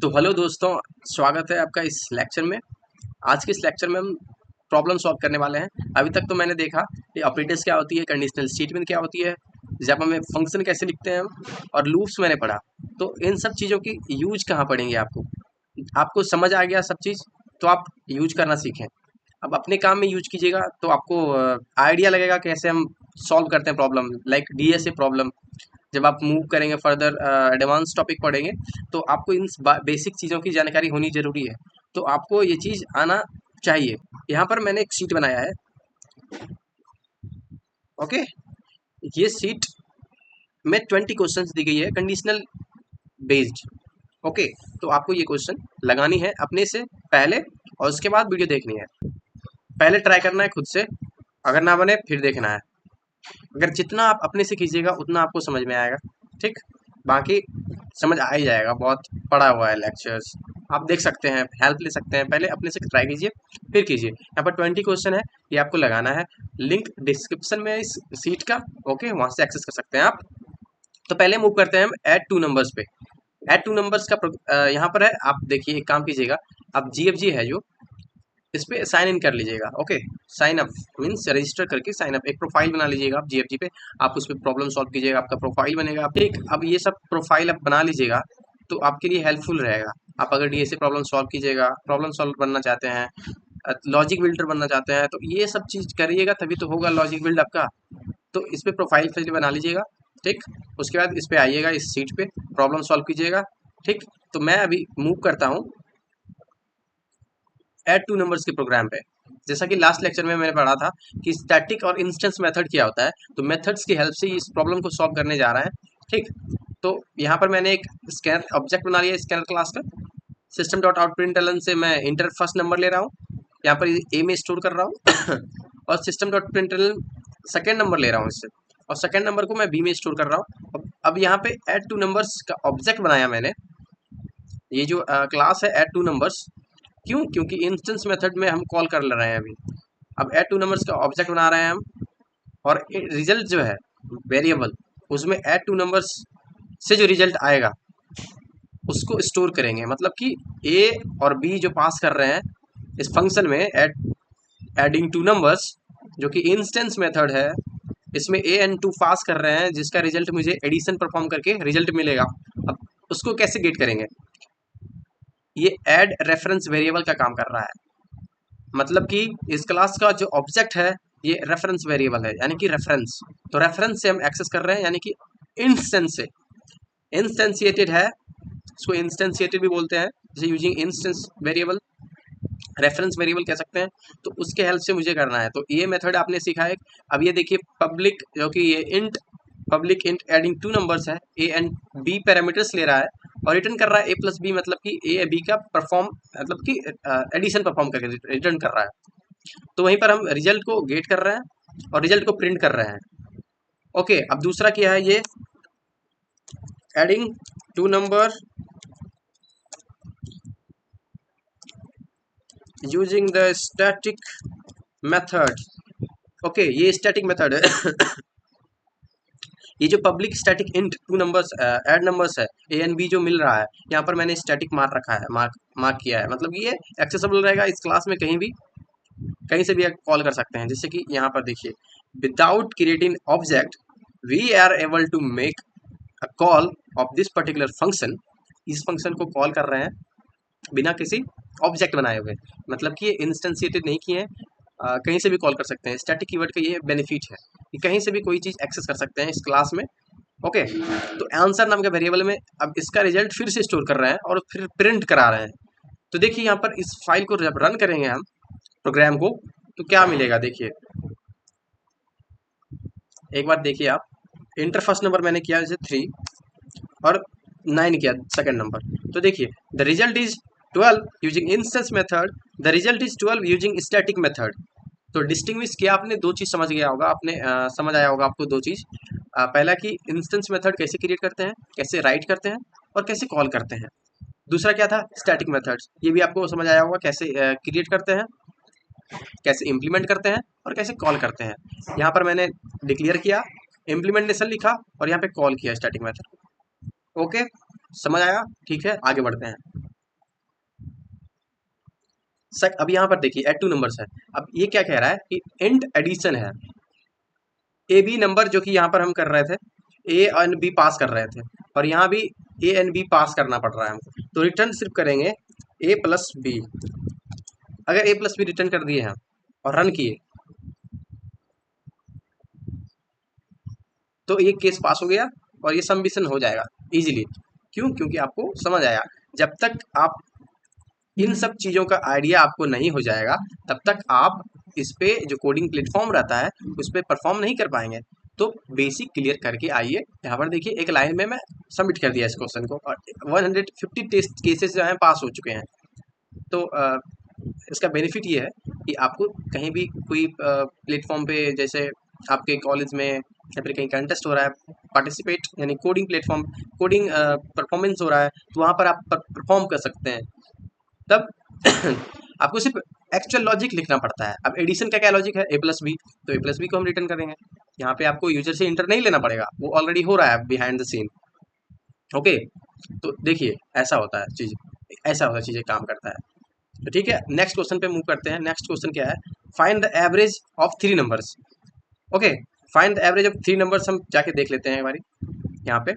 तो हेलो दोस्तों, स्वागत है आपका इस लेक्चर में। आज के इस लेक्चर में हम प्रॉब्लम सॉल्व करने वाले हैं। अभी तक तो मैंने देखा कि ऑपरेटर्स क्या होती है, कंडीशनल स्टेटमेंट क्या होती है, जब हमें फंक्शन कैसे लिखते हैं हम, और लूप्स मैंने पढ़ा। तो इन सब चीज़ों की यूज कहाँ पढ़ेंगे आपको। आपको समझ आ गया सब चीज़, तो आप यूज करना सीखें। अब अपने काम में यूज कीजिएगा तो आपको आइडिया लगेगा कैसे हम सॉल्व करते हैं प्रॉब्लम, लाइक डीएसए प्रॉब्लम। जब आप मूव करेंगे फर्दर एडवांस टॉपिक पढ़ेंगे, तो आपको इन बेसिक चीज़ों की जानकारी होनी ज़रूरी है। तो आपको ये चीज़ आना चाहिए। यहाँ पर मैंने एक शीट बनाया है। ओके, ये शीट में 20 क्वेश्चंस दी गई है कंडीशनल बेस्ड। ओके, तो आपको ये क्वेश्चन लगानी है अपने से पहले, और उसके बाद वीडियो देखनी है। पहले ट्राई करना है खुद से, अगर ना बने फिर देखना है। अगर जितना आप अपने से कीजिएगा उतना आपको समझ में आएगा, ठीक। बाकी समझ आ ही जाएगा, बहुत पढ़ा हुआ है लेक्चर्स, आप देख सकते हैं, हेल्प ले सकते हैं। पहले अपने से ट्राई कीजिए फिर कीजिए। यहाँ पर 20 क्वेश्चन है, ये आपको लगाना है। लिंक डिस्क्रिप्शन में है इस सीट का। ओके, वहाँ से एक्सेस कर सकते हैं आप। तो पहले मूव करते हैं हम ऐड टू नंबर्स पे। ऐड टू नंबर्स का यहाँ पर है, आप देखिए एक काम कीजिएगा, आप GFG है जो, इस पे साइन इन कर लीजिएगा। Okay, sign up means register करके साइन अप, एक प्रोफाइल बना लीजिएगा आप GFG पे। आप उस पर प्रॉब्लम सॉल्व कीजिएगा, आपका प्रोफाइल बनेगा। ठीक, अब ये सब प्रोफाइल आप बना लीजिएगा तो आपके लिए हेल्पफुल रहेगा। आप अगर DSA प्रॉब्लम सॉल्व कीजिएगा, प्रॉब्लम सॉल्व बनना चाहते हैं, लॉजिक बिल्डर बनना चाहते हैं, तो ये सब चीज़ करिएगा तभी तो होगा लॉजिक बिल्ड आपका। तो इस पर प्रोफाइल फिर बना लीजिएगा। ठीक, उसके बाद इस पे आइएगा, इस सीट पे प्रॉब्लम सॉल्व कीजिएगा। ठीक, तो मैं अभी मूव करता हूँ ऐड टू नंबर्स के प्रोग्राम पे। जैसा कि लास्ट लेक्चर में मैंने पढ़ा था कि स्टैटिक और इंस्टेंस मेथड क्या होता है, तो मेथड्स की हेल्प से इस प्रॉब्लम को सॉल्व करने जा रहा है। ठीक, तो यहाँ पर मैंने एक स्कैनर ऑब्जेक्ट बना लिया, स्कैनर क्लास का। सिस्टम डॉट आउट प्रिंटलन से मैं इंटर फर्स्ट नंबर ले रहा हूँ, यहाँ पर ए में स्टोर कर रहा हूँ और system dot println second number ले रहा हूँ इससे, और सेकेंड नंबर को मैं बी में स्टोर कर रहा हूँ। अब यहाँ पे ऐड टू नंबर्स का ऑब्जेक्ट बनाया मैंने। ये जो क्लास है ऐड टू नंबर्स, क्यों? क्योंकि इंस्टेंस मेथड में हम कॉल कर ले रहे हैं अभी। अब ऐड टू नंबर्स का ऑब्जेक्ट बना रहे हैं हम, और रिजल्ट जो है वेरिएबल, उसमें ऐड टू नंबर्स से जो रिजल्ट आएगा उसको स्टोर करेंगे। मतलब कि ए और बी जो पास कर रहे हैं इस फंक्शन में एडिंग टू नंबर्स, जो कि इंस्टेंस मेथड है, इसमें ए एंड टू पास कर रहे हैं, जिसका रिजल्ट मुझे एडिशन परफॉर्म करके रिजल्ट मिलेगा। अब उसको कैसे गेट करेंगे, ये ऐड रेफरेंस वेरिएबल का काम कर रहा है। मतलब कि इस क्लास का जो ऑब्जेक्ट है ये रेफरेंस वेरिएबल है, यानी कि रेफरेंस। तो रेफरेंस से हम एक्सेस कर रहे हैं, यानी कि इंस्टेंस से। इंस्टेंशिएटेड है, इसको इंस्टेंशिएटेड भी बोलते हैं, जैसे using instance variable, reference variable कह सकते हैं। तो उसके हेल्प से मुझे करना है। तो ये मेथड आपने सीखा है। अब ये देखिए पब्लिक, जो कि ये int, public int adding two numbers है, ए एंड बी पैरामीटर्स ले रहा है और रिटर्न कर रहा है ए प्लस बी, मतलब कि ए बी का परफॉर्म, मतलब कि एडिशन परफॉर्म करके रिटर्न कर रहा है। तो वहीं पर हम रिजल्ट को गेट कर रहे हैं और रिजल्ट को प्रिंट कर रहे हैं। ओके, अब दूसरा क्या है, ये adding two number using the static method. Okay, ये स्टैटिक मेथड है ये जो public static int two numbers add numbers है, ए एंड बी जो मिल रहा है, यहाँ पर मैंने स्टैटिक मार्क रखा है, मार्क किया है। मतलब ये एक्सेसिबल रहेगा इस क्लास में, कहीं भी कहीं से भी कॉल कर सकते हैं। जैसे कि यहाँ पर देखिए, without creating object we are able to make a call of this particular function. इस फंक्शन को कॉल कर रहे हैं बिना किसी ऑब्जेक्ट बनाए हुए, मतलब कि ये इंस्टेंशिएटेड नहीं किए हैं, कहीं से भी कॉल कर सकते हैं। स्टैटिक कीवर्ड का ये बेनिफिट है कि कहीं से भी कोई चीज़ एक्सेस कर सकते हैं इस क्लास में। ओके, तो आंसर नाम के वेरिएबल में अब इसका रिजल्ट फिर से स्टोर कर रहे हैं और फिर प्रिंट करा रहे हैं। तो देखिए यहाँ पर इस फाइल को जब रन करेंगे हम प्रोग्राम को, तो क्या मिलेगा देखिए, एक बार देखिए आप। इंटर फर्स्ट नंबर मैंने किया जैसे 3 और 9 किया सेकंड नंबर, तो देखिए the result is 12 using instance method, the result is 12 using static method. तो डिस्टिंग्विश किया आपने, दो चीज़ समझ गया होगा आपने, समझ आया होगा आपको दो चीज़। पहला कि इंस्टेंस मेथड कैसे क्रिएट करते हैं, कैसे राइट करते हैं और कैसे कॉल करते हैं। दूसरा क्या था, स्टैटिक मेथड्स, ये भी आपको समझ आया होगा, कैसे क्रिएट करते हैं, कैसे इम्प्लीमेंट करते हैं और कैसे कॉल करते हैं। यहाँ पर मैंने डिक्लेयर किया, इम्प्लीमेंटेशन लिखा और यहाँ पे कॉल किया स्टैटिक मेथड। ओके, समझ आया? ठीक है, आगे बढ़ते हैं। अब यहाँ पर देखिए एड टू नंबर्स है। अब ये क्या कह रहा है कि इंट एडिशन है, ए बी नंबर जो कि यहाँ पर हम कर रहे थे, ए एंड बी पास कर रहे थे, और यहाँ भी ए एंड बी पास करना पड़ रहा है हमको, तो रिटर्न सिर्फ करेंगे ए प्लस बी। अगर ए प्लस बी रिटर्न कर दिए हैं और रन किए तो ये केस पास हो गया और ये सबमिशन हो जाएगा इजीली। क्यों? क्योंकि आपको समझ आया। जब तक आप इन सब चीज़ों का आइडिया आपको नहीं हो जाएगा तब तक आप इस पे जो कोडिंग प्लेटफॉर्म रहता है उस पर परफॉर्म नहीं कर पाएंगे। तो बेसिक क्लियर करके आइए। यहाँ पर देखिए एक लाइन में मैं सबमिट कर दिया इस क्वेश्चन को और 150 टेस्ट केसेस जो हैं पास हो चुके हैं। तो इसका बेनिफिट ये है कि आपको कहीं भी कोई प्लेटफॉर्म पे, जैसे आपके कॉलेज में या फिर कहीं कंटेस्ट हो रहा है, पार्टिसिपेट यानी कोडिंग प्लेटफॉर्म, कोडिंग परफॉर्मेंस हो रहा है, तो वहाँ पर आप परफॉर्म कर सकते हैं। तब आपको सिर्फ एक्चुअल लॉजिक लिखना पड़ता है। अब एडिशन का क्या लॉजिक है, ए प्लस बी, तो ए प्लस बी को हम रिटर्न करेंगे। यहाँ पे आपको यूजर से इंटर नहीं लेना पड़ेगा, वो ऑलरेडी हो रहा है बिहाइंड द सीन। ओके, तो देखिए ऐसा होता है चीज़, ऐसा होता है चीज़ें काम करता है। तो ठीक है, नेक्स्ट क्वेश्चन पे मूव करते हैं। नेक्स्ट क्वेश्चन क्या है, find the average of three numbers. Okay, find the average of three numbers हम जाके देख लेते हैं एक बारी। यहाँ पे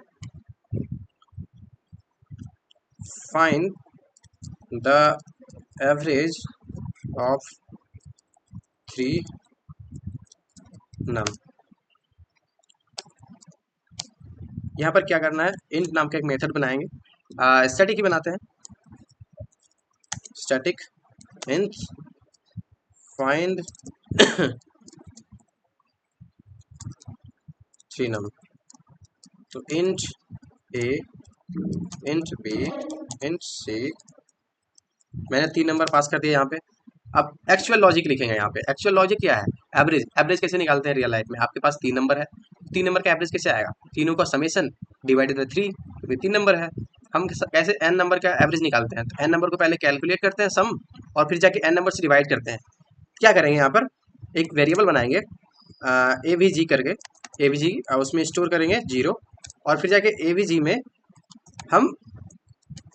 find the average of three num. यहाँ पर क्या करना है, इंट नाम का एक मेथड बनाएंगे, स्टैटिक ही बनाते हैं, स्टैटिक इंट फाइंड थ्री नम। तो int A, int B, int सी, मैंने तीन नंबर पास कर दिया यहाँ पे। अब एक्चुअल लॉजिक लिखेंगे यहाँ पे। एक्चुअल लॉजिक क्या है, एवरेज। एवरेज कैसे निकालते हैं रियल लाइफ में, आपके पास तीन नंबर है, तीन नंबर का एवरेज कैसे आएगा, तीनों का समेशन डिवाइडेड बाई थ्री, क्योंकि तीन नंबर है। हम कैसे एन नंबर का एवरेज निकालते हैं, तो एन नंबर को पहले कैलकुलेट करते हैं सम, और फिर जाके एन नंबर से डिवाइड करते हैं। क्या करेंगे यहाँ पर, एक वेरिएबल बनाएंगे ए वी जी करके, ए वी जी, उसमें स्टोर करेंगे जीरो, और फिर जाके ए वी जी में हम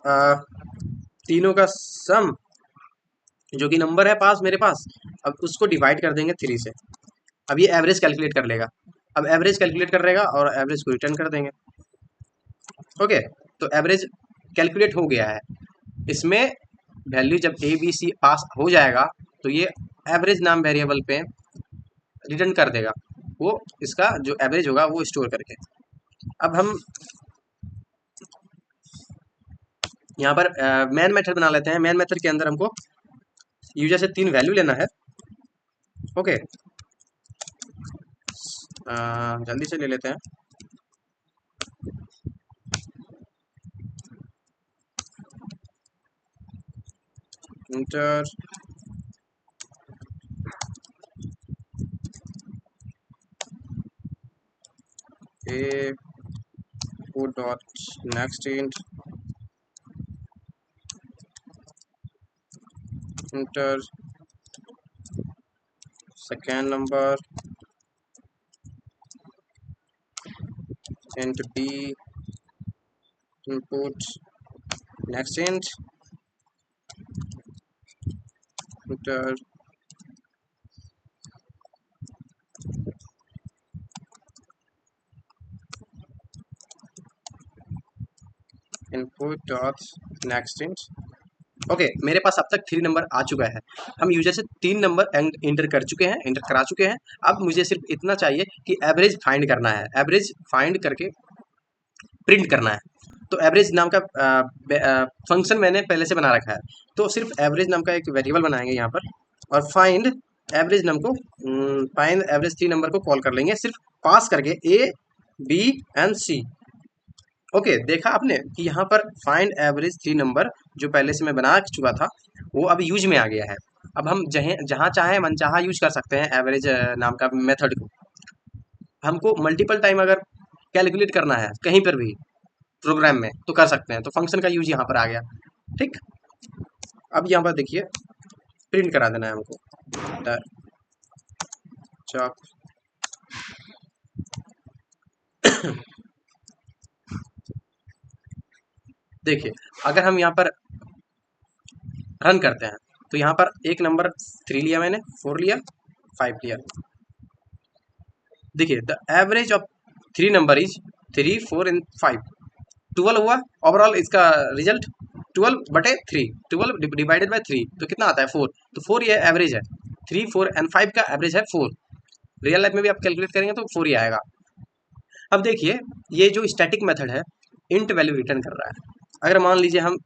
आ, तीनों का सम जो कि नंबर है पास मेरे पास, अब उसको डिवाइड कर देंगे थ्री से। अब ये एवरेज कैलकुलेट कर लेगा। अब एवरेज कैलकुलेट कर लेगा और एवरेज को रिटर्न कर देंगे। ओके, तो एवरेज कैलकुलेट हो गया है। इसमें वैल्यू जब ए बी सी पास हो जाएगा तो ये एवरेज नाम वेरिएबल पे रिटर्न कर देगा, वो इसका जो एवरेज होगा वो स्टोर करके। अब हम यहाँ पर मैन मेथड बना लेते हैं। मैन मेथड के अंदर हमको यूजर से तीन वैल्यू लेना है। ओके, जल्दी से ले लेते हैं। Inter a put dot next int enter second number int b input next int enter input dot next int। Okay, मेरे पास अब तक थ्री नंबर आ चुका है। हम यूजर से तीन नंबर इंटर कर चुके हैं, इंटर करा चुके हैं। अब मुझे सिर्फ इतना चाहिए कि एवरेज फाइंड करना है। एवरेज फाइंड करके प्रिंट करना है। तो एवरेज नाम का फंक्शन मैंने पहले से बना रखा है, तो सिर्फ एवरेज नाम का एक वेरिएबल बनाएंगे यहाँ पर, और फाइंड एवरेज नाम को, फाइंड एवरेज थ्री नंबर को कॉल कर लेंगे, सिर्फ पास करके A B and C. Okay, देखा आपने कि यहाँ पर फाइंड एवरेज थ्री नंबर जो पहले से मैं बना चुका था वो अब यूज में आ गया है। अब हम जहाँ जहाँ चाहे मनचाहा यूज कर सकते हैं एवरेज नाम का मेथड को। हमको मल्टीपल टाइम अगर कैलकुलेट करना है कहीं पर भी प्रोग्राम में तो कर सकते हैं, तो फंक्शन का यूज यहाँ पर आ गया। ठीक, अब यहाँ पर देखिए प्रिंट करा देना है हमको, चॉक देखिए अगर हम यहाँ पर रन करते हैं तो यहाँ पर एक नंबर 3 लिया मैंने, 4 लिया, 5 लिया। देखिए the average of 3 number is 3, 4 and 5, 12 हुआ ओवरऑल इसका रिजल्ट। 12/3, 12 डिवाइडेड बाय 3 तो कितना आता है 4, तो 4 ये एवरेज है। 3, 4 एंड 5 का एवरेज है 4। रियल लाइफ में भी आप कैलकुलेट करेंगे तो 4 ही आएगा। अब देखिए ये जो स्टैटिक मेथड है इंट वैल्यू रिटर्न कर रहा है। अगर मान लीजिए हम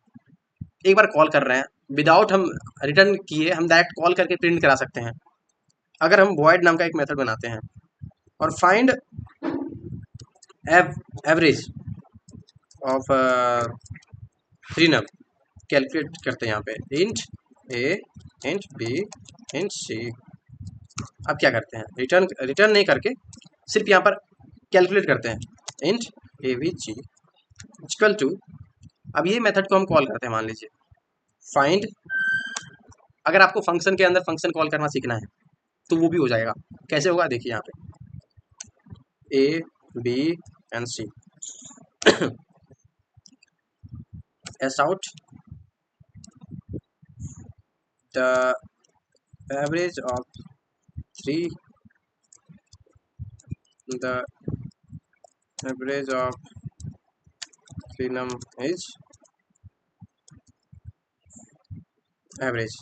एक बार कॉल कर रहे हैं, विदाउट हम रिटर्न किए हम डायरेक्ट कॉल करके प्रिंट करा सकते हैं। अगर हम वॉइड नाम का एक मेथड बनाते हैं और find average of 3 num calculate करते हैं यहाँ पे int A, int B, int C. अब क्या करते हैं, रिटर्न नहीं करके सिर्फ यहाँ पर कैलकुलेट करते हैं int A B G equal to. अब ये मेथड को हम कॉल करते हैं, मान लीजिए फाइंड। अगर आपको फंक्शन के अंदर फंक्शन कॉल करना सीखना है तो वो भी हो जाएगा। कैसे होगा देखिए यहाँ पे A B and C S out the average of 3, the average of 3 num is average.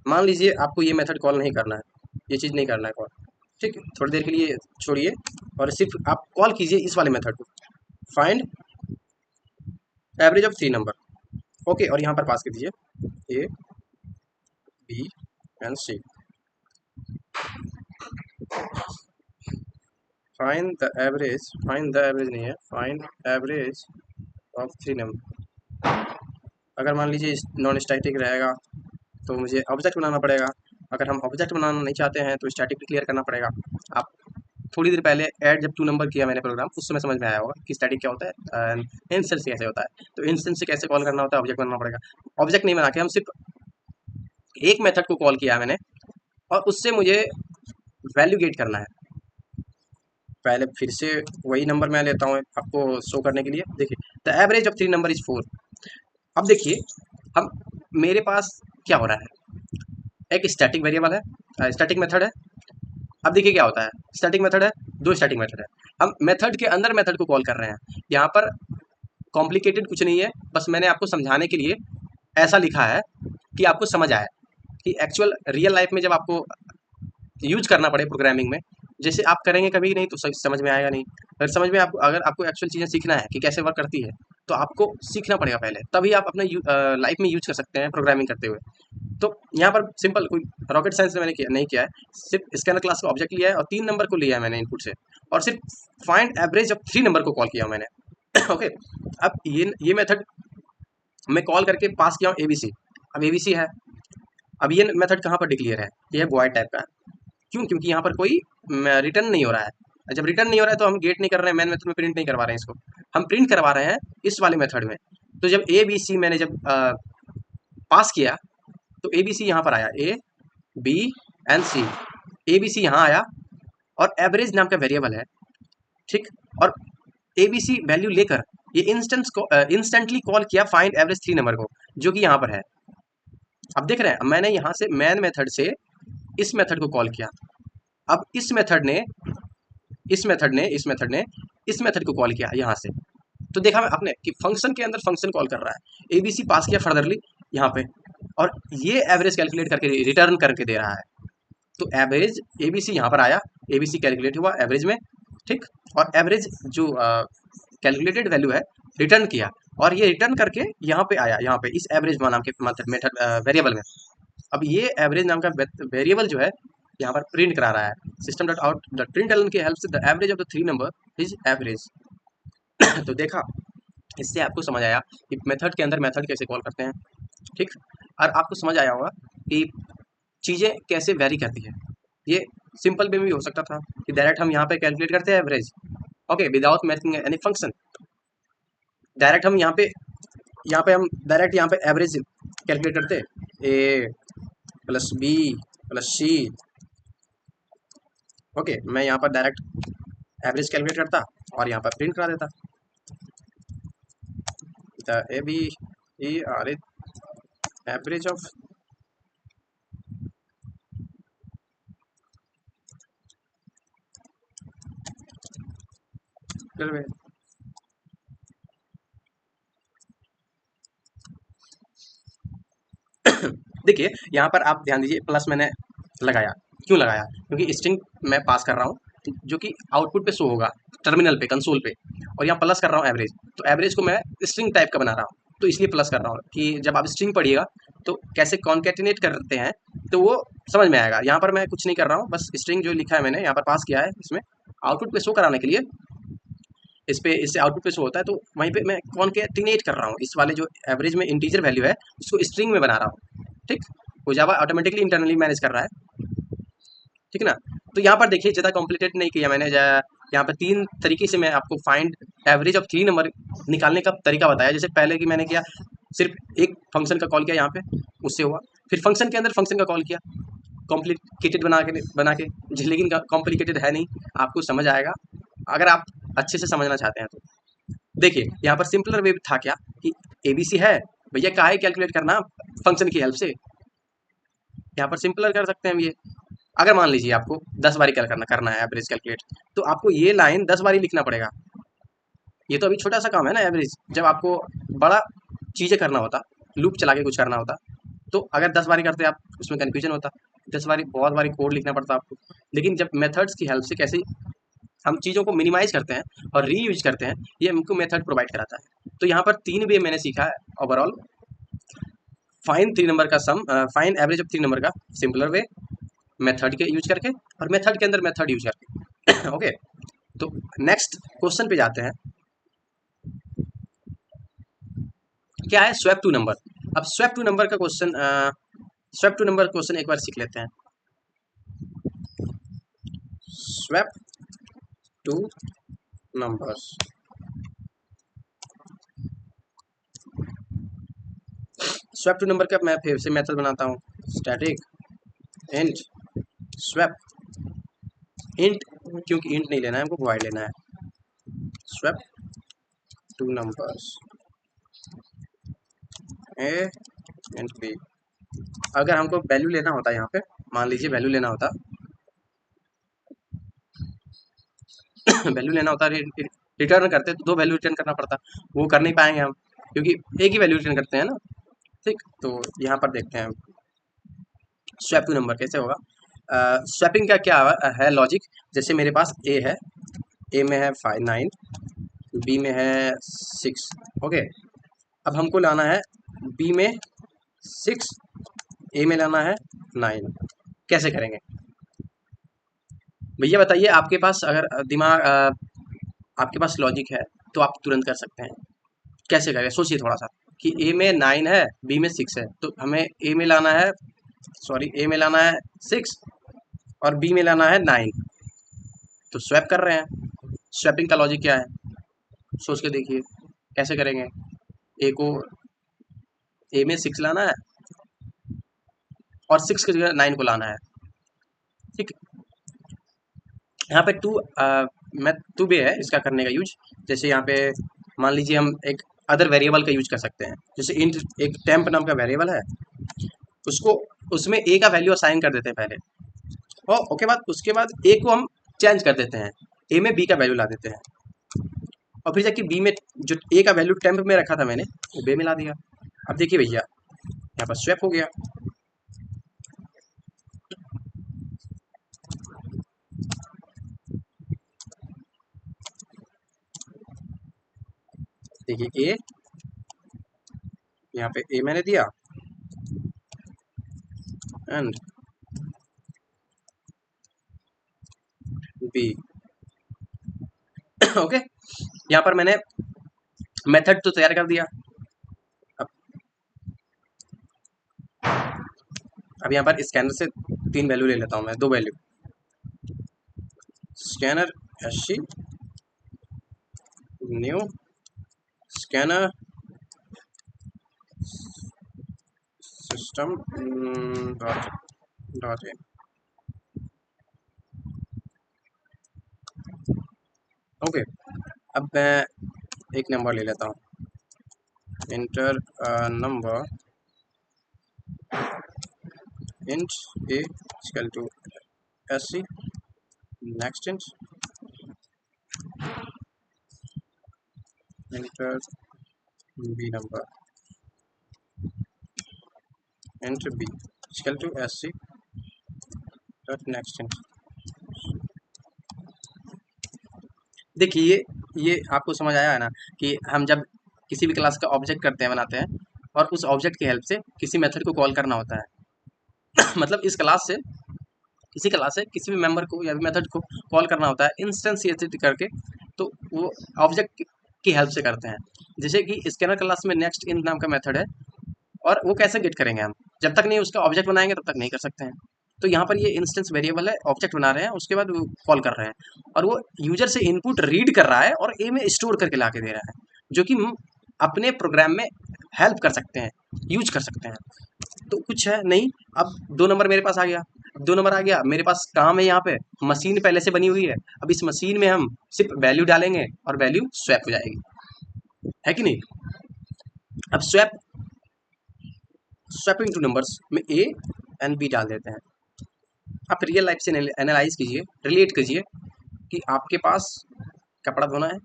मान लीजिए आपको ये मेथड कॉल नहीं करना है, ये चीज़ नहीं करना है कॉल, ठीक है, थोड़ी देर के लिए छोड़िए और सिर्फ आप कॉल कीजिए इस वाले मेथड को, find average of 3 number. Okay, और यहाँ पर पास कर दीजिए A B and C. Find the एवरेज नहीं है, फाइंड एवरेज ऑफ 3 नंबर। अगर मान लीजिए नॉन स्टैटिक रहेगा तो मुझे ऑब्जेक्ट बनाना पड़ेगा। अगर हम ऑब्जेक्ट बनाना नहीं चाहते हैं तो स्टैटिक भी क्लियर करना पड़ेगा। आप थोड़ी देर पहले ऐड जब 2 नंबर किया मैंने प्रोग्राम, उस समय समझ में आया होगा कि स्टैटिक क्या होता है, इंस्टेंस कैसे होता है। तो इंस्टेंस से कैसे कॉल करना होता है, ऑब्जेक्ट बनाना पड़ेगा। ऑब्जेक्ट नहीं बना के हम सिर्फ एक मेथड को कॉल किया मैंने और उससे मुझे वैल्यू गेट करना है। पहले फिर से वही नंबर मैं लेता हूँ आपको शो करने के लिए। देखिए the average of 3 number is 4। अब देखिए हम मेरे पास क्या हो रहा है, एक स्टैटिक वेरिएबल है, स्टैटिक मेथड है। अब देखिए क्या होता है, स्टैटिक मेथड है, 2 स्टैटिक मेथड है। हम मेथड के अंदर मेथड को कॉल कर रहे हैं। यहाँ पर कॉम्प्लिकेटेड कुछ नहीं है, बस मैंने आपको समझाने के लिए ऐसा लिखा है कि आपको समझ आए कि एक्चुअल रियल लाइफ में जब आपको यूज करना पड़े प्रोग्रामिंग में, जैसे आप करेंगे कभी नहीं तो समझ में आएगा नहीं। अगर आपको एक्चुअल चीज़ें सीखना है कि कैसे वर्क करती है तो आपको सीखना पड़ेगा पहले, तभी आप अपने लाइफ में यूज कर सकते हैं प्रोग्रामिंग करते हुए। तो यहाँ पर सिंपल कोई रॉकेट साइंस मैंने नहीं किया है, सिर्फ स्कैनर क्लास का ऑब्जेक्ट लिया है और 3 नंबर को लिया है मैंने इनपुट से, और सिर्फ फाइंड एवरेज ऑफ 3 नंबर को कॉल किया मैंने। ओके, अब ये मेथड मैं कॉल करके पास किया हूँ एबीसी। अब एबीसी है, अब ये मेथड कहाँ पर डिक्लेयर है, ये वॉइड टाइप का है। क्यों, क्योंकि यहाँ पर कोई रिटर्न नहीं हो रहा है। जब रिटर्न नहीं हो रहा है तो हम गेट नहीं कर रहे हैं, मेन मेथड में प्रिंट नहीं करवा रहे हैं इसको, हम प्रिंट करवा रहे हैं इस वाले मेथड में। तो जब ए बी सी मैंने जब पास किया तो ए बी सी यहाँ पर आया, A B and C, A B C यहाँ आया और एवरेज नाम का वेरिएबल है, ठीक। और ए बी सी वैल्यू लेकर ये इंस्टेंटली कॉल किया फाइंड एवरेज 3 नंबर को, जो कि यहाँ पर है। अब देख रहे हैं मैंने यहाँ से मैन मेथड से इस मेथड को कॉल किया। अब इस मेथड ने इस मेथड को कॉल किया यहाँ से। तो देखा मैं आपने कि फंक्शन के अंदर फंक्शन कॉल कर रहा है, एबीसी पास किया फर्दरली यहाँ पे, और ये एवरेज कैलकुलेट करके रिटर्न करके दे रहा है। तो एवरेज एबीसी यहाँ पर आया, एबीसी कैलकुलेट हुआ एवरेज में, ठीक। और एवरेज जो कैलकुलेटेड वैल्यू है रिटर्न किया, और ये रिटर्न करके यहाँ पे आया, यहाँ पे इस एवरेज नाम के मेथड वेरिएबल में। अब ये एवरेज नाम का वेरिएबल जो है यहाँ पर प्रिंट करा रहा है। System dot out dot println की हेल्प से the average of the 3 number is average. तो देखा, इससे आपको समझ आया कि मेथड के अंदर मेथड कैसे कॉल करते हैं, ठीक। और आपको समझ आया होगा कि चीज़ें कैसे वेरी करती है। ये सिंपल वे में भी हो सकता था कि डायरेक्ट हम यहाँ पे कैलकुलेट करते हैं average, okay, without making any function. Direct हम यहाँ पे हम डायरेक्ट यहाँ पे एवरेज कैलकुलेट करते, ए प्लस बी प्लस सी। ओके, मैं यहाँ पर डायरेक्ट एवरेज कैलकुलेट करता और यहाँ पर प्रिंट करा देता the A B E R average of देखिए यहाँ पर आप ध्यान दीजिए, प्लस मैंने लगाया, क्यों लगाया? क्योंकि स्ट्रिंग मैं पास कर रहा हूँ जो कि आउटपुट पे शो होगा, टर्मिनल पे, कंसोल पे, और यहाँ प्लस कर रहा हूँ एवरेज, तो एवरेज को मैं स्ट्रिंग टाइप का बना रहा हूँ, तो इसलिए प्लस कर रहा हूँ कि जब आप स्ट्रिंग पढ़िएगा तो कैसे कॉन्केटिनेट करते हैं तो वो समझ में आएगा। यहाँ पर मैं कुछ नहीं कर रहा हूँ, बस स्ट्रिंग जो लिखा है मैंने यहाँ पर पास किया है, इसमें आउटपुट पे शो कराने के लिए, इस पे इससे आउटपुट पे शो होता है, तो वहीं पे मैं कॉन्केटिनेट कर रहा हूँ, इस वाले जो एवरेज में इंटीजर वैल्यू है उसको स्ट्रिंग में बना रहा हूँ। ठीक, वो जावा ऑटोमेटिकली इंटरनली मैनेज कर रहा है। ठीक है ना? तो यहाँ पर देखिए ज़्यादा कॉम्प्लिकेट नहीं किया मैंने, यहाँ पे तीन तरीके से मैं आपको find average of three number निकालने का तरीका बताया। जैसे पहले की मैंने किया, सिर्फ एक फंक्शन का कॉल किया यहाँ पे, उससे हुआ। फिर फंक्शन के अंदर फंक्शन का कॉल किया, कॉम्प्लिकेटेड बना के लेकिन कॉम्प्लिकेटेड है नहीं, आपको समझ आएगा अगर आप अच्छे से समझना चाहते हैं तो। देखिए यहाँ पर सिंपलर वे था क्या कि एबीसी है भैया, काहे कैलकुलेट करना फंक्शन की हेल्प से, यहाँ पर सिंपलर कर सकते हैं हम ये। अगर मान लीजिए आपको 10 बारी करना करना है एवरेज कैलकुलेट, तो आपको ये लाइन 10 बारी लिखना पड़ेगा। ये तो अभी छोटा सा काम है ना एवरेज, जब आपको बड़ा चीज़ें करना होता, लूप चला के कुछ करना होता, तो अगर 10 बारी करते आप उसमें कन्फ्यूजन होता, 10 बारी बहुत बारी कोड लिखना पड़ता आपको। लेकिन जब मेथड्स की हेल्प से कैसे हम चीज़ों को मिनिमाइज करते हैं और रीयूज करते हैं, ये हमको मेथड प्रोवाइड कराता है। तो यहाँ पर 3 वे मैंने सीखा है ओवरऑल, फाइन 3 नंबर का sum, fine average of 3 number का सिंपलर वे, मेथड के यूज करके, और मेथड के अंदर मेथड यूज करके। ओके, तो नेक्स्ट क्वेश्चन पे जाते हैं। क्या है स्वैप टू नंबर? अब स्वैप टू नंबर का question, swap two number question एक बार सीख लेते हैं। Swap two numbers, swap two number का मैं फिर से मेथड बनाता हूँ, स्टैटिक इंट स्वैप इंट, क्योंकि इंट नहीं लेना है हमको, वॉइड लेना है, swap two numbers A and B. अगर हमको वैल्यू लेना होता है यहाँ पे, मान लीजिए वैल्यू लेना होता वैल्यू लेना होता, रिटर्न करते तो दो वैल्यू रिटर्न करना पड़ता, वो कर नहीं पाएंगे हम क्योंकि एक ही वैल्यू रिटर्न करते हैं ना। ठीक, तो यहाँ पर देखते हैं स्वैप टू नंबर कैसे होगा। स्वैपिंग का क्या है लॉजिक? जैसे मेरे पास ए है, ए में है 9, बी में है 6। ओके, अब हमको लाना है बी में 6, ए में लाना है 9, कैसे करेंगे भैया बताइए? आपके पास अगर दिमाग, आपके पास लॉजिक है तो आप तुरंत कर सकते हैं। कैसे करें सोचिए थोड़ा सा, कि ए में 9 है, बी में 6 है, तो हमें ए में लाना है, सॉरी ए में लाना है 6 और बी में लाना है 9, तो स्वैप कर रहे हैं। स्वैपिंग का लॉजिक क्या है, सोच के देखिए कैसे करेंगे। ए को, ए में 6 लाना है और 6 की जगह 9 को लाना है। ठीक, यहाँ पे मैं टू वे है इसका करने का यूज। जैसे यहाँ पे मान लीजिए हम एक अदर वेरिएबल का यूज कर सकते हैं, जैसे इंट, एक टेम्प नाम का वेरिएबल है, उसको, उसमें ए का वैल्यू असाइन कर देते हैं पहले, और ओके बाद उसके बाद ए को हम चेंज कर देते हैं, ए में बी का वैल्यू ला देते हैं, और फिर जाके बी में जो ए का वैल्यू टेम्प में रखा था मैंने, वो बे में ला दिया। अब देखिए भैया यहाँ पर स्वैप हो गया। देखिए ए, यहाँ पे ए मैंने दिया एंड बी। ओके, यहाँ पर मैंने मेथड तो तैयार कर दिया। अब अब यहाँ पर स्कैनर से 3 वैल्यू ले लेता हूँ मैं, 2 value, scanner SC new scanner system dot in. Okay, अब मैं एक नंबर ले लेता हूँ, enter number int A equal to SC, next int enter b number enter b equal to sc dot next int। देखिए ये आपको समझ आया है ना कि हम जब किसी भी क्लास का ऑब्जेक्ट करते हैं बनाते हैं और उस ऑब्जेक्ट की हेल्प से किसी मेथड को कॉल करना होता है मतलब इस क्लास से किसी क्लास से किसी भी मेंबर को या भी मेथड को कॉल करना होता है इंस्टेंशिएट करके, तो वो ऑब्जेक्ट की हेल्प से करते हैं। जैसे कि स्कैनर क्लास में नेक्स्ट इन नाम का मेथड है और वो कैसे गेट करेंगे हम, जब तक नहीं उसका ऑब्जेक्ट बनाएंगे तब तक नहीं कर सकते हैं। तो यहाँ पर ये इंस्टेंस वेरिएबल है, ऑब्जेक्ट बना रहे हैं, उसके बाद वो कॉल कर रहे हैं और वो यूजर से इनपुट रीड कर रहा है और ए में स्टोर करके ला के दे रहा है, जो कि हम अपने प्रोग्राम में हेल्प कर सकते हैं, यूज कर सकते हैं। तो कुछ है नहीं, अब 2 नंबर मेरे पास आ गया, अब 2 नंबर आ गया, मेरे पास काम है यहाँ पे, मशीन पहले से बनी हुई है, अब इस मशीन में हम सिर्फ वैल्यू डालेंगे और वैल्यू स्वैप हो जाएगी, है कि नहीं। अब स्वैपिंग टू नंबर्स में ए एंड बी डाल देते हैं। आप रियल लाइफ से एनालाइज कीजिए, रिलेट कीजिए कि आपके पास कपड़ा धोना है,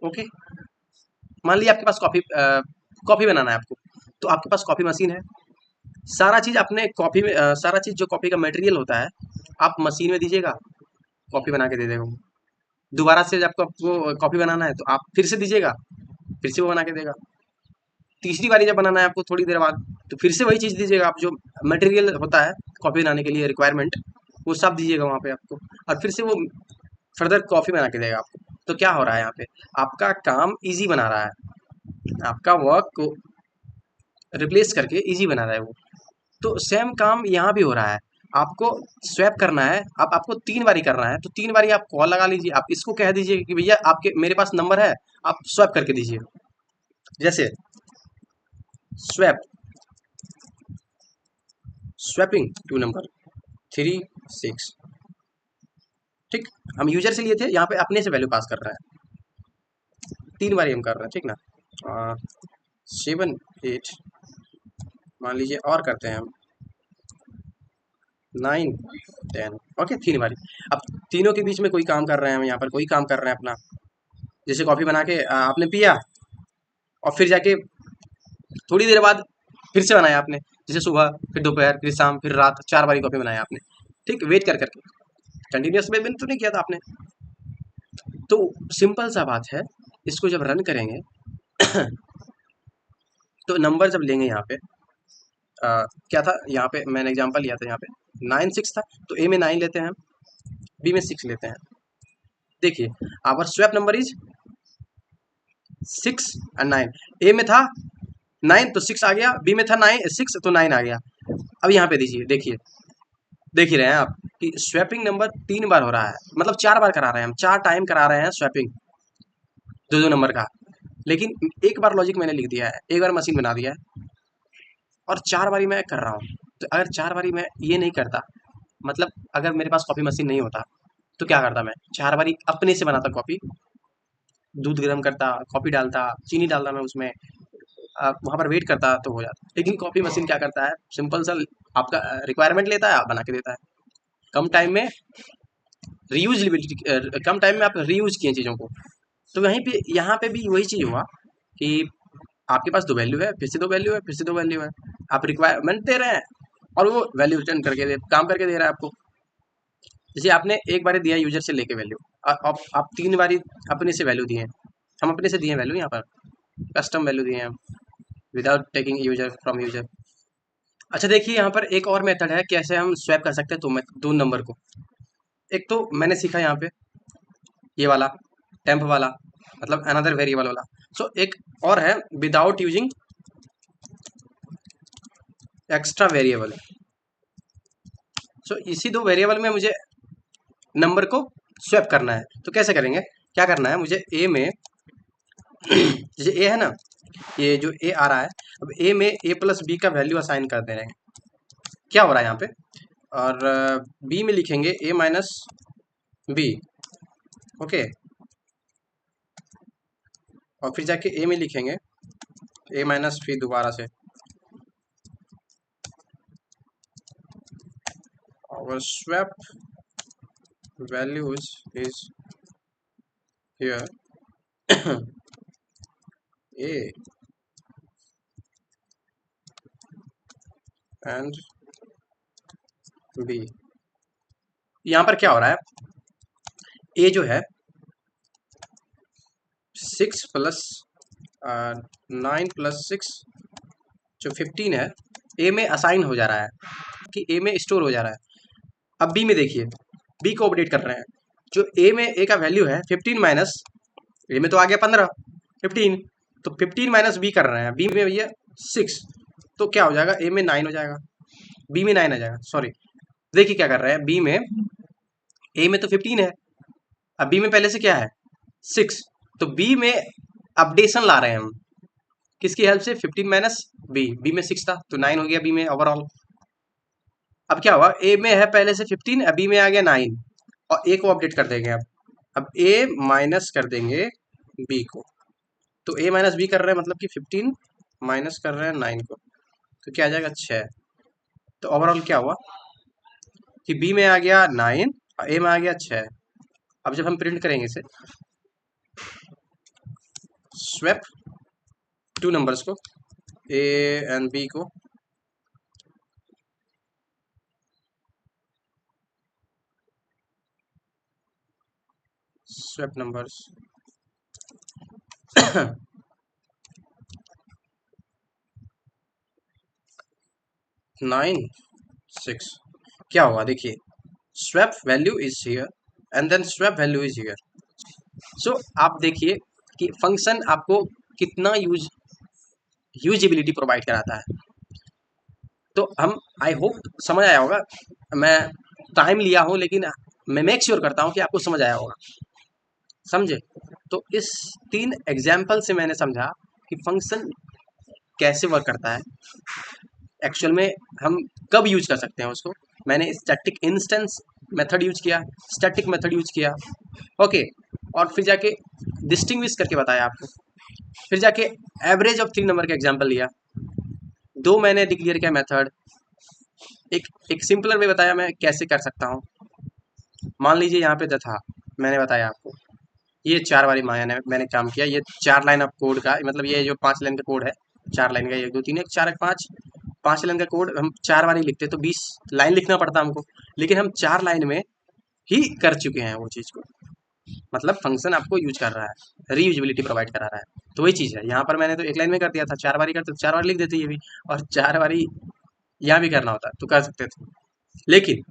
ओके, मान लीजिए आपके पास कॉफ़ी बनाना है आपको, तो आपके पास कॉफ़ी मशीन है, सारा चीज़ अपने कॉफ़ी में सारा चीज़ जो कॉफ़ी का मटेरियल होता है आप मशीन में दीजिएगा, कॉफ़ी बना के दे देगा वो। दोबारा से जब आपको कॉफ़ी बनाना है तो आप फिर से दीजिएगा, फिर से वो बना के देगा। तीसरी बारी जब बनाना है आपको थोड़ी देर बाद, तो फिर से वही चीज़ दीजिएगा, आप जो मटेरियल होता है कॉफ़ी बनाने के लिए रिक्वायरमेंट, वो सब दीजिएगा वहाँ पे आपको, और फिर से वो फर्दर कॉफ़ी बना के देगा आपको। तो क्या हो रहा है यहाँ पे, आपका काम ईजी बना रहा है, आपका वर्क को रिप्लेस करके ईजी बना रहा है वो। तो सेम काम यहाँ भी हो रहा है, आपको स्वैप करना है, अब आपको 3 बारी करना है, तो 3 बारी आप कॉल लगा लीजिए, आप इसको कह दीजिए कि भैया आपके मेरे पास नंबर है, आप स्वैप करके दीजिए। जैसे स्वैप स्वैपिंग टू नंबर 3 6, ठीक, हम यूजर से लिए थे, यहाँ पे अपने से वैल्यू पास कर रहा है, 3 बारी हम कर रहे हैं, ठीक ना। 7 8 मान लीजिए और करते हैं हम 9 10, ओके, 3 बारी। अब तीनों के बीच में कोई काम कर रहे हैं, हम यहाँ पर कोई काम कर रहे हैं अपना, जैसे कॉफ़ी बना के आपने पिया और फिर जाके थोड़ी देर बाद फिर से बनाया आपने, जैसे सुबह फिर दोपहर फिर शाम फिर रात, 4 बारी कॉफ़ी बनाया आपने, ठीक, वेट कर करके, कंटिन्यूस वे में तो नहीं किया था आपने। तो सिंपल सा बात है, इसको जब रन करेंगे तो नंबर जब लेंगे यहाँ पे क्या था, यहाँ पे मैंने एग्जांपल लिया था, यहाँ पे 9 6 था, तो ए में 9 लेते हैं हम, बी में 6 लेते हैं। देखिए our swap number is 6 and 9, A में था 9 तो 6 आ गया, बी में था 6 तो 9 आ गया। अब यहाँ पे दीजिए, देखिए देख ही रहे हैं आप कि स्वैपिंग नंबर 3 बार हो रहा है, मतलब 4 बार करा रहे हैं हम, 4 टाइम करा रहे हैं स्वैपिंग 2 2 नंबर का। लेकिन एक बार लॉजिक मैंने लिख दिया है, एक बार मशीन बना दिया है और 4 बारी मैं कर रहा हूँ। तो अगर 4 बारी मैं ये नहीं करता, मतलब अगर मेरे पास कॉफ़ी मशीन नहीं होता तो क्या करता, मैं 4 बारी अपने से बनाता कॉफ़ी, दूध गर्म करता, कॉफ़ी डालता, चीनी डालता मैं उसमें, वहाँ पर वेट करता तो हो जाता। लेकिन कॉफ़ी मशीन क्या करता है, सिंपल सा आपका रिक्वायरमेंट लेता है, आप बना के देता है, कम टाइम में रीयूजबिलिटी, कम टाइम में आप रीयूज किए चीज़ों को। तो वहीं पे यहाँ पे भी वही चीज़ हुआ कि आपके पास 2 वैल्यू है, फिर से 2 वैल्यू है, फिर से 2 वैल्यू है, आप रिक्वायरमेंट दे रहे हैं और वो वैल्यू रिटर्न करके काम करके दे रहा है आपको। जैसे आपने एक बार दिया यूजर से लेके वैल्यू, अब आप 3 बारी अपने से वैल्यू दिए, हम अपने से दिए वैल्यू, यहाँ पर कस्टम वैल्यू दिए हैं without taking user from user. अच्छा देखिए यहाँ पर एक और मेथड है कैसे हम स्वैप कर सकते हैं, तो मैं 2 नंबर को, एक तो मैंने सीखा यहाँ पे ये वाला टेम्प वाला, मतलब अनदर वेरिएबल वाला। सो एक और है विदाउट यूजिंग एक्स्ट्रा वेरिएबल। सो इसी 2 वेरिएबल में मुझे नंबर को स्वैप करना है, तो कैसे करेंगे, क्या करना है मुझे, ए में जैसे ए है ना, ये जो ए आ रहा है, अब ए में ए प्लस बी का वैल्यू असाइन कर दे रहे हैं, क्या हो रहा है यहाँ पे, और बी में लिखेंगे ए माइनस बी, ओके, और फिर जाके ए में लिखेंगे ए माइनस बी दोबारा से, और swap values is here A and B. यहाँ पर क्या हो रहा है, ए जो है 6 प्लस 9 + 6 जो 15 है, ए में असाइन हो जा रहा है कि ए में स्टोर हो जा रहा है। अब बी में देखिए, बी को अपडेट कर रहे हैं। जो ए में ए का वैल्यू है 15 माइनस, ए में तो आ गया 15, 15 तो 15 माइनस बी कर रहे हैं। बी में भैया 6, तो क्या हो जाएगा, ए में 9 हो जाएगा, बी में 9 आ जाएगा। सॉरी, देखिए क्या कर रहे हैं, बी में, ए में तो 15 है, अब बी में पहले से क्या है 6, तो बी में अपडेशन ला रहे हैं हम, किसकी हेल्प से, 15 माइनस बी में 6 था तो 9 हो गया बी में ओवरऑल। अब क्या हुआ, ए में है पहले से 15, अब बी में आ गया 9, और ए को अपडेट कर देंगे अब ए माइनस कर देंगे बी को, तो ए माइनस बी कर रहे हैं, मतलब कि 15 माइनस कर रहे हैं 9 को, तो क्या आ जाएगा 6। तो ओवरऑल क्या हुआ कि बी में आ गया 9 और ए में आ गया 6। अब जब हम प्रिंट करेंगे इसे, स्वैप टू नंबर्स को, ए एंड बी को, स्वैप नंबर्स 9 6, क्या होगा देखिए, swap value is here and then swap value is here. So आप देखिए कि फंक्शन आपको कितना यूजिबिलिटी प्रोवाइड कराता है। तो हम, आई होप समझ आया होगा, मैं टाइम लिया हूँ लेकिन मैं मेक श्योर करता हूँ कि आपको समझ आया होगा, समझे। तो इस 3 एग्जाम्पल से मैंने समझा कि फंक्शन कैसे वर्क करता है, एक्चुअल में हम कब यूज कर सकते हैं उसको। मैंने स्टैटिक इंस्टेंस मेथड यूज किया, स्टैटिक मेथड यूज किया, ओके, और फिर जाके डिस्टिंग्विश करके बताया आपको, फिर जाके एवरेज ऑफ 3 नंबर का एग्जाम्पल लिया, 2 मैंने डिक्लेयर किया मेथड, एक सिंपलर वे बताया मैं कैसे कर सकता हूँ। मान लीजिए यहाँ पे था, मैंने बताया आपको, ये 4 वाली माया ने मैंने काम किया, ये 4 लाइन ऑफ कोड का, मतलब ये जो 5 लाइन का कोड है, 4 लाइन का, 1 2 3 1 4 1 5, 5 लाइन का कोड हम 4 बारी लिखते तो 20 लाइन लिखना पड़ता हमको, लेकिन हम 4 लाइन में ही कर चुके हैं वो चीज़ को। मतलब फंक्शन आपको यूज कर रहा है, रीयूजेबिलिटी प्रोवाइड करा रहा है, तो वही चीज़ है। यहाँ पर मैंने तो 1 लाइन में कर दिया था, 4 बारी करते तो 4 बार लिख देते ये भी, और 4 बारी यहाँ भी करना होता तो कर सकते थे। लेकिन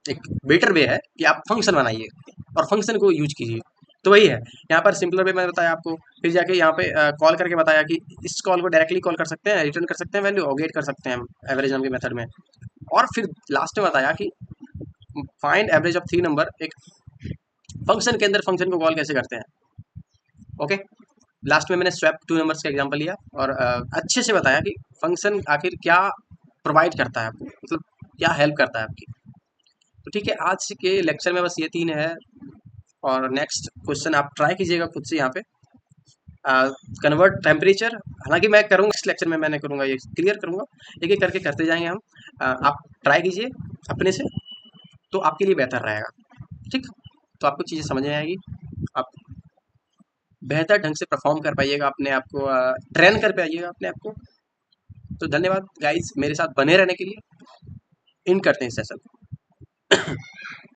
एक बेटर वे है कि आप फंक्शन बनाइए और फंक्शन को यूज कीजिए, तो वही है। यहाँ पर सिंपलर वे मैंने बताया आपको, फिर जाके यहाँ पे कॉल करके बताया कि इस कॉल को डायरेक्टली कॉल कर सकते हैं, रिटर्न कर सकते हैं वैल्यू, और गेट कर सकते हैं हम एवरेज नाम के मेथड में, और फिर लास्ट में बताया कि फाइंड एवरेज ऑफ 3 नंबर, एक फंक्शन के अंदर फंक्शन को कॉल कैसे करते हैं। ओके, लास्ट में मैंने स्वैप 2 नंबर्स का एग्जांपल लिया और अच्छे से बताया कि फंक्शन आखिर क्या प्रोवाइड करता है आपको, मतलब क्या हेल्प करता है आपकी। तो ठीक है, आज के लेक्चर में बस ये 3 है, और नेक्स्ट क्वेश्चन आप ट्राई कीजिएगा खुद से यहाँ पे, कन्वर्ट टेम्परेचर, हालांकि मैं करूँगा नेक्स्ट लेक्चर में, मैंने करूँगा ये क्लियर करूँगा, एक एक करके करते जाएंगे हम। आप ट्राई कीजिए अपने से, तो आपके लिए बेहतर रहेगा, ठीक। तो आपको चीज़ें समझ में आएगी, आप बेहतर ढंग से परफॉर्म कर पाइएगा, अपने आप को ट्रेन कर पाइएगा अपने आप को। तो धन्यवाद गाइज मेरे साथ बने रहने के लिए, इन करते हैं सेशन।